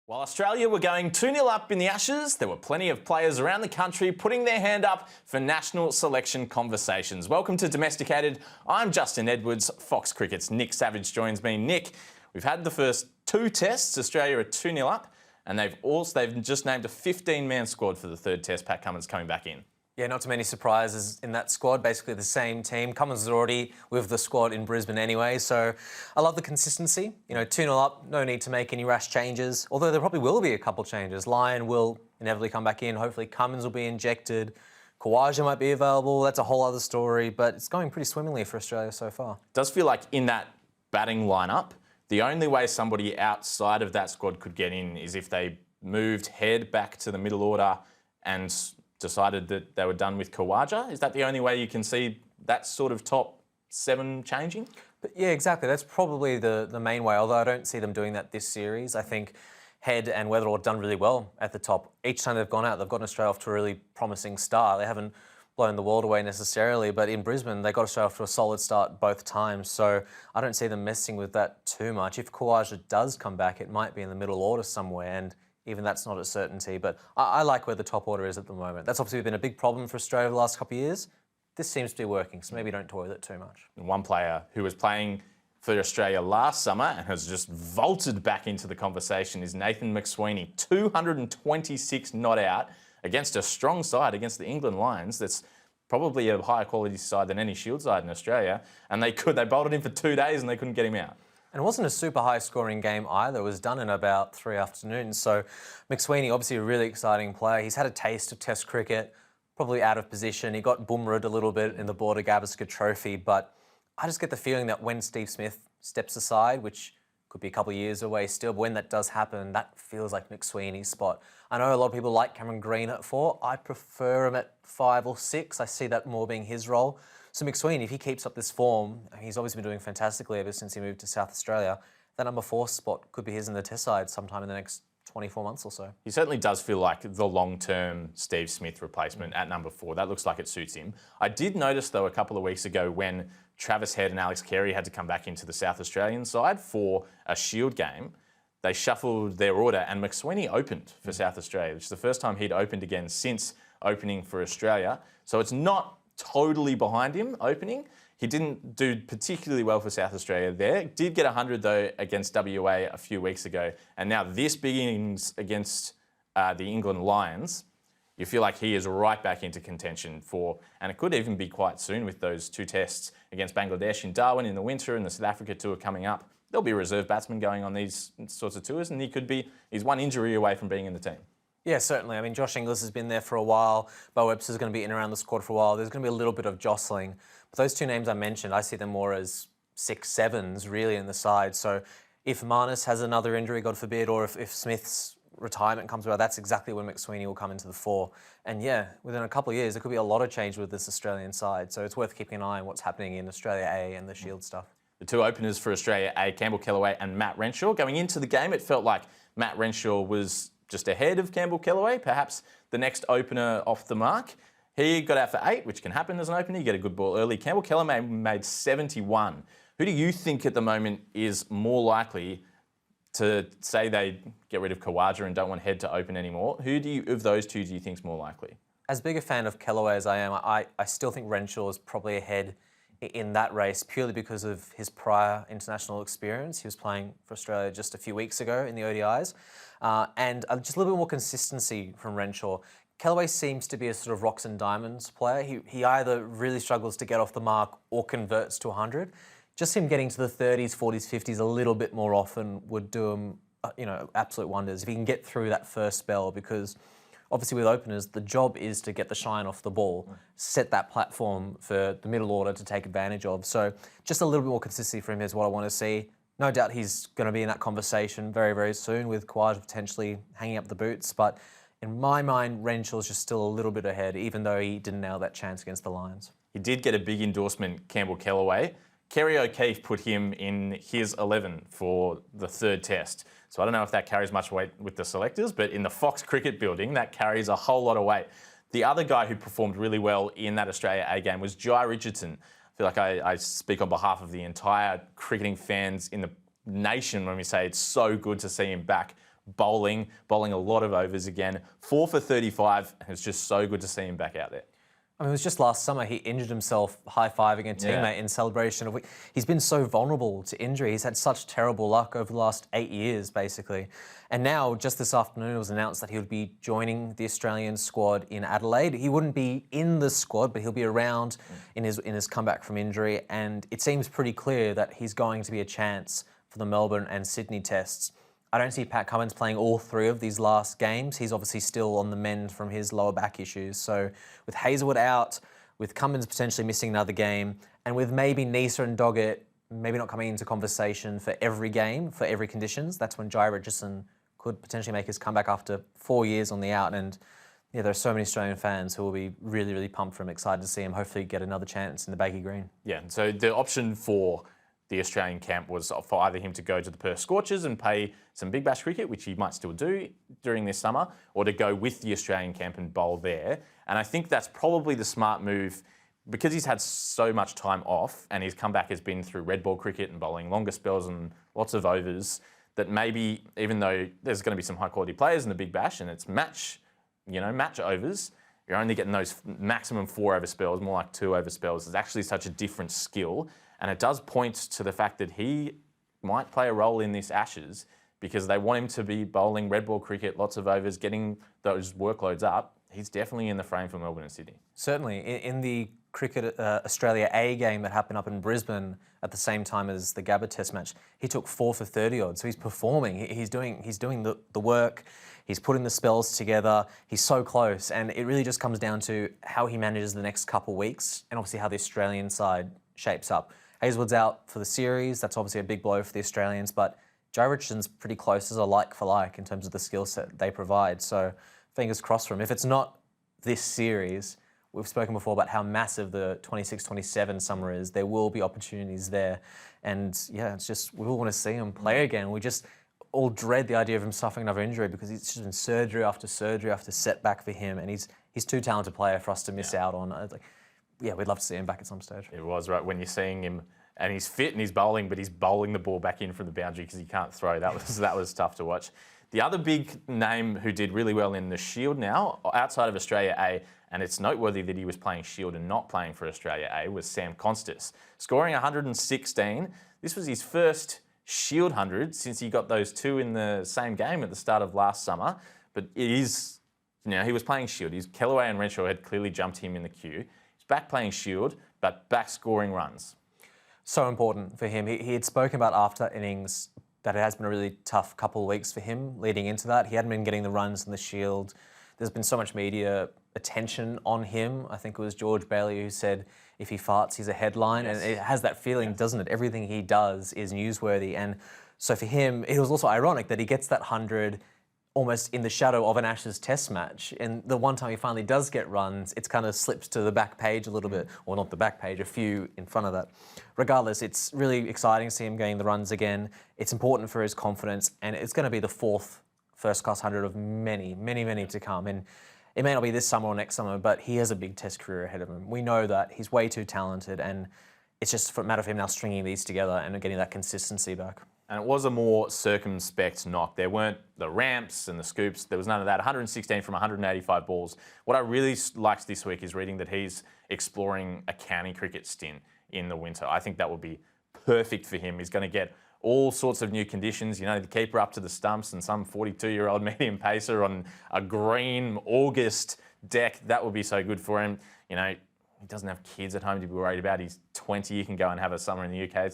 While Australia were going 2-0 up in the Ashes, there were plenty of players around the country putting their hand up for national selection conversations. Welcome to Domesticated. I'm Justin Edwards. Fox Cricket's Nick Savage joins me. Nick, we've had the first two tests. Australia are 2-0 up, and they've just named a 15-man squad for the third test. Pat Cummins coming back in. Yeah, not too many surprises in that squad. Basically the same team. Cummins is already with the squad in Brisbane anyway, so I love the consistency. 2-0 up, no need to make any rash changes, although there probably will be a couple changes. Lyon will inevitably come back in. Hopefully Cummins will be injected. Khawaja might be available. That's a whole other story, but it's going pretty swimmingly for Australia so far. It does feel like in that batting lineup, the only way somebody outside of that squad could get in is if they moved Head back to the middle order and decided that they were done with Khawaja. Is that the only way you can see that sort of top seven changing? But yeah, exactly. That's probably the main way, although I don't see them doing that this series. I think Head and Weatherall have done really well at the top. Each time they've gone out, they've gotten Australia off to a really promising start. They haven't blown the world away necessarily, but in Brisbane, they got Australia off to a solid start both times. So I don't see them messing with that too much. If Khawaja does come back, it might be in the middle order somewhere, and even that's not a certainty, but I like where the top order is at the moment. That's obviously been a big problem for Australia the last couple of years. This seems to be working, so maybe don't toy with it too much. And one player who was playing for Australia last summer and has just vaulted back into the conversation is Nathan McSweeney. 226 not out against a strong side, against the England Lions. That's probably a higher quality side than any Shield side in Australia. And they bolted him for 2 days and they couldn't get him out. And it wasn't a super high scoring game either. It was done in about 3 afternoons. So McSweeney, obviously a really exciting player. He's had a taste of Test cricket, probably out of position. He got boomeraged a little bit in the Border Gavaskar Trophy, but I just get the feeling that when Steve Smith steps aside, which could be a couple of years away still, but when that does happen, that feels like McSweeney's spot. I know a lot of people like Cameron Green at 4. I prefer him at 5 or 6. I see that more being his role. So McSweeney, if he keeps up this form, he's obviously been doing fantastically ever since he moved to South Australia. That number 4 spot could be his in the Test side sometime in the next 24 months or so. He certainly does feel like the long-term Steve Smith replacement at number 4. That looks like it suits him. I did notice, though, a couple of weeks ago when Travis Head and Alex Carey had to come back into the South Australian side for a Shield game, they shuffled their order and McSweeney opened for South Australia, which is the first time he'd opened again since opening for Australia. So it's not totally behind him opening. He didn't do particularly well for South Australia there. Did get 100 though against WA a few weeks ago. And now this big innings against the England Lions, you feel like he is right back into contention for, and it could even be quite soon with those 2 tests against Bangladesh in Darwin in the winter and the South Africa tour coming up. There'll be a reserve batsman going on these sorts of tours, and he's one injury away from being in the team. Yeah, certainly. I mean, Josh Inglis has been there for a while. Bo Webster's going to be in and around the squad for a while. There's going to be a little bit of jostling. But those 2 names I mentioned, I see them more as 6, 7s really in the side. So if Marnus has another injury, God forbid, or if Smith's retirement comes about, that's exactly when McSweeney will come into the fore. And yeah, within a couple of years, there could be a lot of change with this Australian side. So it's worth keeping an eye on what's happening in Australia A and the Shield stuff. The 2 openers for Australia A, Campbell Kellaway and Matt Renshaw. Going into the game, it felt like Matt Renshaw was just ahead of Campbell Kellaway, perhaps the next opener off the mark. He got out for 8, which can happen as an opener. You get a good ball early. Campbell Kellaway made 71. Who do you think at the moment is more likely to say they get rid of Khawaja and don't want Head to open anymore? Of those 2 do you think is more likely? As big a fan of Kellaway as I am, I still think Renshaw is probably ahead in that race purely because of his prior international experience. He was playing for Australia just a few weeks ago in the ODIs. And just a little bit more consistency from Renshaw. Kellaway seems to be a sort of rocks and diamonds player. He either really struggles to get off the mark or converts to 100. Just him getting to the 30s, 40s, 50s a little bit more often would do him, absolute wonders if he can get through that first spell, because obviously with openers, the job is to get the shine off the ball, set that platform for the middle order to take advantage of. So just a little bit more consistency from him is what I want to see. No doubt he's going to be in that conversation very, very soon with Khawaja potentially hanging up the boots. But in my mind, Renshaw's just still a little bit ahead, even though he didn't nail that chance against the Lions. He did get a big endorsement, Campbell Kellaway. Kerry O'Keefe put him in his 11 for the 3rd test. So I don't know if that carries much weight with the selectors, but in the Fox Cricket building, that carries a whole lot of weight. The other guy who performed really well in that Australia A game was Jai Richardson. I feel like I speak on behalf of the entire cricketing fans in the nation when we say it's so good to see him back bowling a lot of overs again. 4 for 35, and it's just so good to see him back out there. I mean, it was just last summer he injured himself high-fiving a teammate in celebration of. He's been so vulnerable to injury. He's had such terrible luck over the last 8 years, basically. And now, just this afternoon, it was announced that he would be joining the Australian squad in Adelaide. He wouldn't be in the squad, but he'll be around in his comeback from injury. And it seems pretty clear that he's going to be a chance for the Melbourne and Sydney tests. I don't see Pat Cummins playing all 3 of these last games. He's obviously still on the mend from his lower back issues. So with Hazelwood out, with Cummins potentially missing another game, and with maybe Nisa and Doggett maybe not coming into conversation for every game, for every conditions, that's when Jai Richardson could potentially make his comeback after 4 years on the out. And yeah, there are so many Australian fans who will be really, really pumped for him, excited to see him hopefully get another chance in the baggy green. Yeah, so the option for the Australian camp was for either him to go to the Perth Scorchers and play some Big Bash cricket, which he might still do during this summer, or to go with the Australian camp and bowl there. And I think that's probably the smart move because he's had so much time off and his comeback has been through red ball cricket and bowling longer spells and lots of overs, that maybe even though there's going to be some high quality players in the Big Bash and it's match overs, you're only getting those maximum 4 over spells, more like 2 over spells. It's actually such a different skill. And it does point to the fact that he might play a role in this Ashes because they want him to be bowling red ball cricket, lots of overs, getting those workloads up. He's definitely in the frame for Melbourne and Sydney. Certainly. In the Cricket Australia A game that happened up in Brisbane at the same time as the Gabba Test match, he took 4 for 30 odd. So he's performing. He's doing the work. He's putting the spells together. He's so close. And it really just comes down to how he manages the next couple of weeks and obviously how the Australian side shapes up. Hazelwood's out for the series. That's obviously a big blow for the Australians, but Jai Richardson's pretty close as a like for like in terms of the skill set they provide. So fingers crossed for him. If it's not this series, we've spoken before about how massive the 26-27 summer is. There will be opportunities there. And yeah, it's just, we all want to see him play again. We just all dread the idea of him suffering another injury because it's just been surgery after setback for him. And he's too talented a player for us to miss out on. Yeah, we'd love to see him back at some stage. It was right when you're seeing him and he's fit and he's bowling, but he's bowling the ball back in from the boundary because he can't throw. That was tough to watch. The other big name who did really well in the Shield now, outside of Australia A, and it's noteworthy that he was playing Shield and not playing for Australia A, was Sam Konstas, scoring 116. This was his first Shield 100 since he got those 2 in the same game at the start of last summer. But it is, he was playing Shield. Kellaway and Renshaw had clearly jumped him in the queue. Back playing Shield, but back scoring runs. So important for him. He had spoken about after that innings that it has been a really tough couple of weeks for him leading into that. He hadn't been getting the runs in the Shield. There's been so much media attention on him. I think it was George Bailey who said, if he farts, he's a headline. Yes. And it has that feeling, doesn't it? Everything he does is newsworthy. And so for him, it was also ironic that he gets that 100 almost in the shadow of an Ashes test match. And the one time he finally does get runs, it's kind of slips to the back page a little bit, or not the back page, a few in front of that. Regardless, it's really exciting to see him getting the runs again. It's important for his confidence, and it's going to be the 4th first-class 100 of many, many, many to come. And it may not be this summer or next summer, but he has a big test career ahead of him. We know that he's way too talented, and it's just a matter of him now stringing these together and getting that consistency back. And it was a more circumspect knock. There weren't the ramps and the scoops. There was none of that. 116 from 185 balls. What I really liked this week is reading that he's exploring a county cricket stint in the winter. I think that would be perfect for him. He's going to get all sorts of new conditions. The keeper up to the stumps and some 42-year-old medium pacer on a green August deck. That would be so good for him. He doesn't have kids at home to be worried about. He's 20. He can go and have a summer in the UK.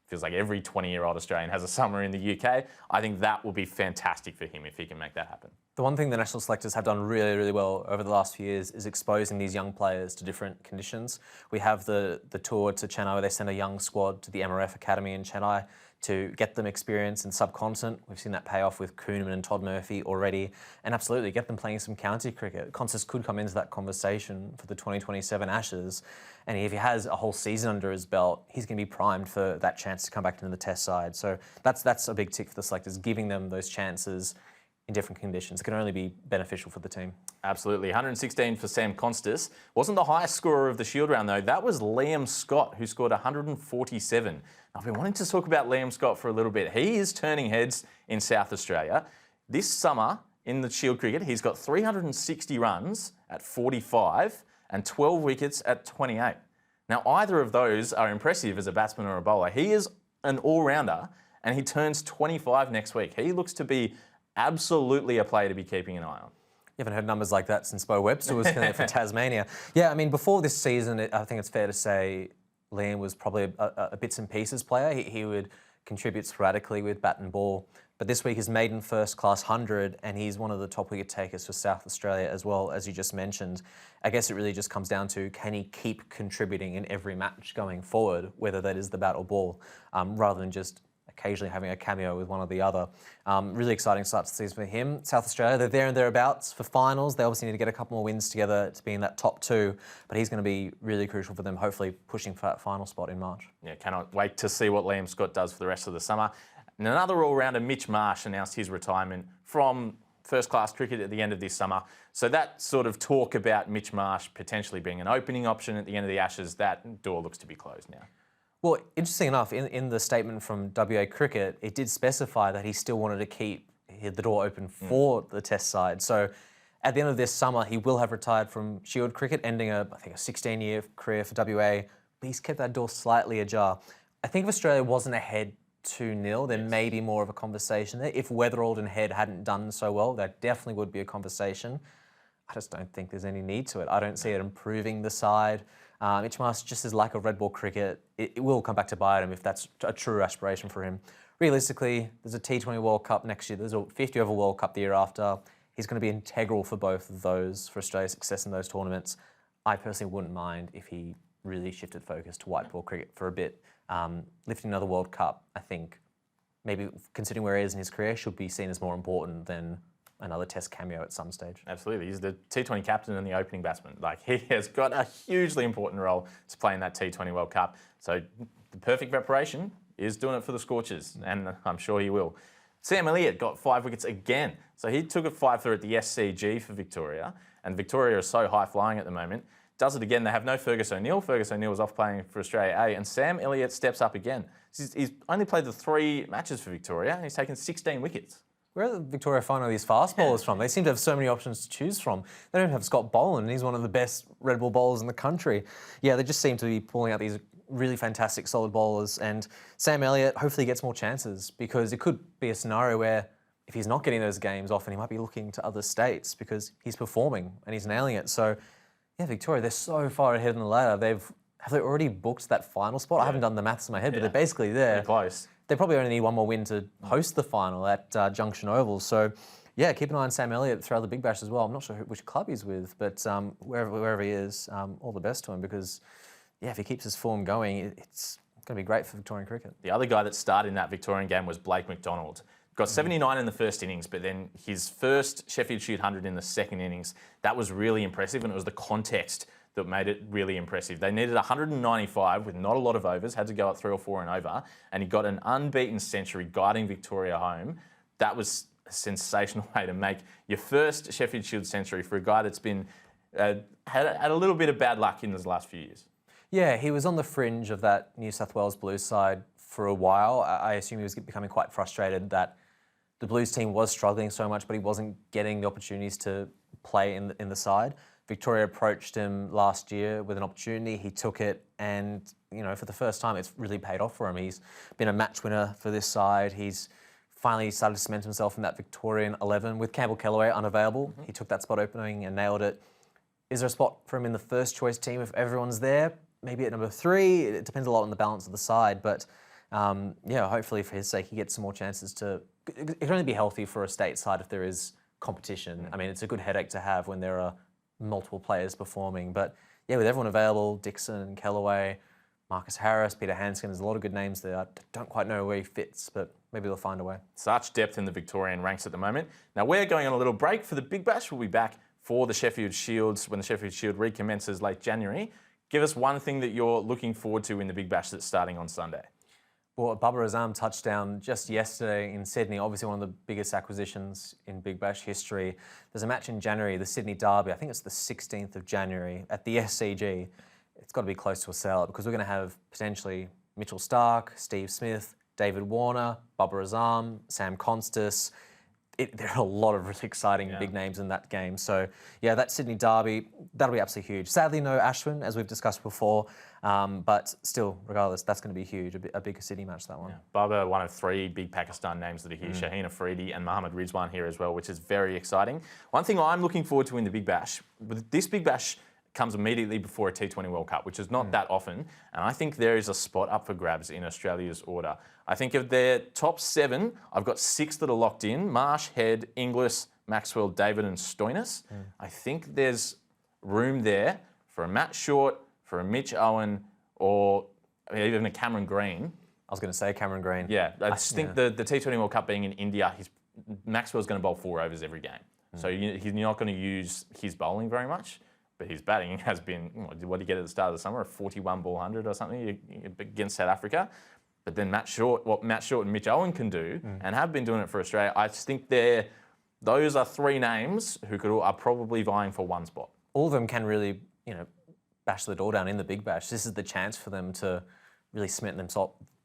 Feels like every 20-year-old Australian has a summer in the UK. I think that will be fantastic for him if he can make that happen. The one thing the national selectors have done really, really well over the last few years is exposing these young players to different conditions. We have the tour to Chennai where they send a young squad to the MRF Academy in Chennai to get them experience in subcontinent. We've seen that pay off with Koeneman and Todd Murphy already, and absolutely get them playing some county cricket. Konstas could come into that conversation for the 2027 Ashes, and if he has a whole season under his belt, he's going to be primed for that chance to come back into the test side. So that's a big tick for the selectors, giving them those chances in different conditions. It can only be beneficial for the team. Absolutely. 116 for Sam Konstas. Wasn't the highest scorer of the Shield round, though. That was Liam Scott, who scored 147. I've been wanting to talk about Liam Scott for a little bit. He is turning heads in South Australia. This summer in the Shield cricket, he's got 360 runs at 45 and 12 wickets at 28. Now, either of those are impressive as a batsman or a bowler. He is an all-rounder, and he turns 25 next week. He looks to be absolutely a player to be keeping an eye on. You haven't heard numbers like that since Bo Webster was for Tasmania. Yeah, I mean, before this season, I think it's fair to say Liam was probably a bits and pieces player. He would contribute sporadically with bat and ball. But this week, his maiden first-class 100, and he's one of the top wicket takers for South Australia as well, as you just mentioned. I guess it really just comes down to, can he keep contributing in every match going forward, whether that is the bat or ball, rather than just occasionally having a cameo with one or the other. Really exciting start to the season for him. South Australia, they're there and thereabouts for finals. They obviously need to get a couple more wins together to be in that top two, but he's going to be really crucial for them, hopefully pushing for that final spot in March. Yeah, cannot wait to see what Liam Scott does for the rest of the summer. And another all-rounder, Mitch Marsh, announced his retirement from first-class cricket at the end of this summer. So that sort of talk about Mitch Marsh potentially being an opening option at the end of the Ashes, that door looks to be closed now. Well, interesting enough, in the statement from WA Cricket, it did specify that he still wanted to keep the door open for the Test side. So at the end of this summer, he will have retired from Shield cricket, ending I think a 16-year career for WA, but he's kept that door slightly ajar. I think if Australia wasn't ahead 2-0, there may be more of a conversation there. If Weatherald and Head hadn't done so well, that definitely would be a conversation. I just don't think there's any need to it. I don't see it improving the side. Mitch Marsh, just as lack of red ball cricket, it will come back to bite him if that's a true aspiration for him. Realistically, there's a T20 World Cup next year. There's a 50-over World Cup the year after. He's going to be integral for both of those, for Australia's success in those tournaments. I personally wouldn't mind if he really shifted focus to white ball cricket for a bit. Lifting another World Cup, I think, maybe considering where he is in his career, should be seen as more important than another Test cameo at some stage. Absolutely. He's the T20 captain and the opening batsman. Like, he has got a hugely important role to play in that T20 World Cup. So the perfect preparation is doing it for the Scorchers, and I'm sure he will. Sam Elliott got 5 wickets again. So he took a 5-through at the SCG for Victoria, and Victoria is so high-flying at the moment. Does it again. They have no Fergus O'Neill. Fergus O'Neill was off playing for Australia A, and Sam Elliott steps up again. He's only played the 3 matches for Victoria, and he's taken 16 wickets. Where are Victoria finding these fast bowlers from? They seem to have so many options to choose from. They don't have Scott Boland, and he's one of the best red ball bowlers in the country. Yeah, they just seem to be pulling out these really fantastic, solid bowlers. And Sam Elliott hopefully gets more chances, because it could be a scenario where if he's not getting those games often, he might be looking to other states because he's performing and he's nailing it. So, yeah, Victoria, they're so far ahead in the ladder. Have they already booked that final spot? Yeah. I haven't done the maths in my head, but they're basically there. Pretty close. They probably only need one more win to host the final at Junction Oval. So, yeah, keep an eye on Sam Elliott throughout the Big Bash as well. I'm not sure which club he's with, but wherever he is, all the best to him, because, yeah, if he keeps his form going, it's going to be great for Victorian cricket. The other guy that started in that Victorian game was Blake McDonald. Got 79 in the first innings, but then his first Sheffield Shield 100 in the second innings, that was really impressive, and it was the context that made it really impressive. They needed 195 with not a lot of overs, had to go up 3 or 4 and over, and he got an unbeaten century guiding Victoria home. That was a sensational way to make your first Sheffield Shield century for a guy that's been had a little bit of bad luck in the last few years. Yeah, he was on the fringe of that New South Wales Blues side for a while. I assume he was becoming quite frustrated that the Blues team was struggling so much, but he wasn't getting the opportunities to play in the side. Victoria approached him last year with an opportunity. He took it, and for the first time, it's really paid off for him. He's been a match winner for this side. He's finally started to cement himself in that Victorian 11 with Campbell Kellaway unavailable. He took that spot opening and nailed it. Is there a spot for him in the first choice team if everyone's there? Maybe at number 3. It depends a lot on the balance of the side, but yeah, hopefully for his sake, he gets some more chances to. It can only be healthy for a state side if there is competition. I mean, it's a good headache to have when there are multiple players performing. But yeah, with everyone available, Dixon, Kellaway, Marcus Harris, Peter Hanscom, there's a lot of good names there. I don't quite know where he fits, but maybe they'll find a way. Such depth in the Victorian ranks at the moment. Now we're going on a little break for the Big Bash. We'll be back for the Sheffield Shields when the Sheffield Shield recommences late January. Give us one thing that you're looking forward to in the Big Bash that's starting on Sunday. Well, a Babar Azam touchdown just yesterday in Sydney, obviously one of the biggest acquisitions in Big Bash history. There's a match in January, the Sydney Derby. I think it's the 16th of January at the SCG. It's got to be close to a sellout because we're going to have potentially Mitchell Starc, Steve Smith, David Warner, Babar Azam, Sam Konstas. there are a lot of really exciting big names in that game. So, yeah, that Sydney derby, that'll be absolutely huge. Sadly, no Ashwin, as we've discussed before, but still, regardless, that's going to be huge, a big Sydney match, that one. Yeah. Baba, one of 3 big Pakistan names that are here, Shaheen Afridi and Mohammad Rizwan here as well, which is very exciting. One thing I'm looking forward to in the Big Bash, this Big Bash comes immediately before a T20 World Cup, which is not that often, and I think there is a spot up for grabs in Australia's order. I think of their top 7, I've got 6 that are locked in: Marsh, Head, Inglis, Maxwell, David and Stoinis. I think there's room there for a Matt Short, for a Mitch Owen, or even a Cameron Green. I was going to say Cameron Green. Yeah, I just think the T20 World Cup being in India, Maxwell's going to bowl 4 overs every game. So he's not going to use his bowling very much. But his batting has been, what did he get at the start of the summer? A 41 ball 100 or something against South Africa. But then what Matt Short and Mitch Owen can do, and have been doing it for Australia, I just think those are 3 names who are probably vying for one spot. All of them can really, bash the door down in the Big Bash. This is the chance for them to really cement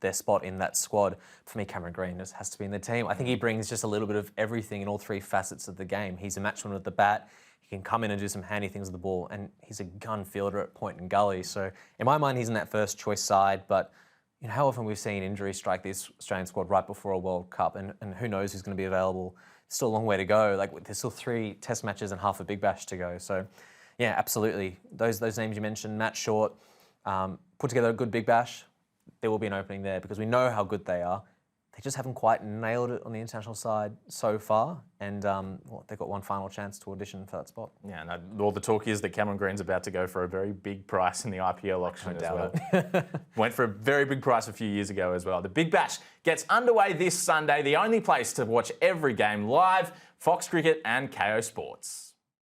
their spot in that squad. For me, Cameron Green just has to be in the team. I think he brings just a little bit of everything in all 3 facets of the game. He's a matchman with the bat. He can come in and do some handy things with the ball, and he's a gun fielder at point and gully. So in my mind, he's in that first choice side. But how often we've seen injuries strike this Australian squad right before a World Cup, and who knows who's going to be available. Still a long way to go. There's still 3 Test matches and half a Big Bash to go. So yeah, absolutely. Those names you mentioned, Matt Short, put together a good Big Bash. There will be an opening there because we know how good they are. They just haven't quite nailed it on the international side so far, and they've got one final chance to audition for that spot. Yeah, and all the talk is that Cameron Green's about to go for a very big price in the IPL auction as well. Went for a very big price a few years ago as well. The Big Bash gets underway this Sunday, the only place to watch every game live, Fox Cricket and KO Sports.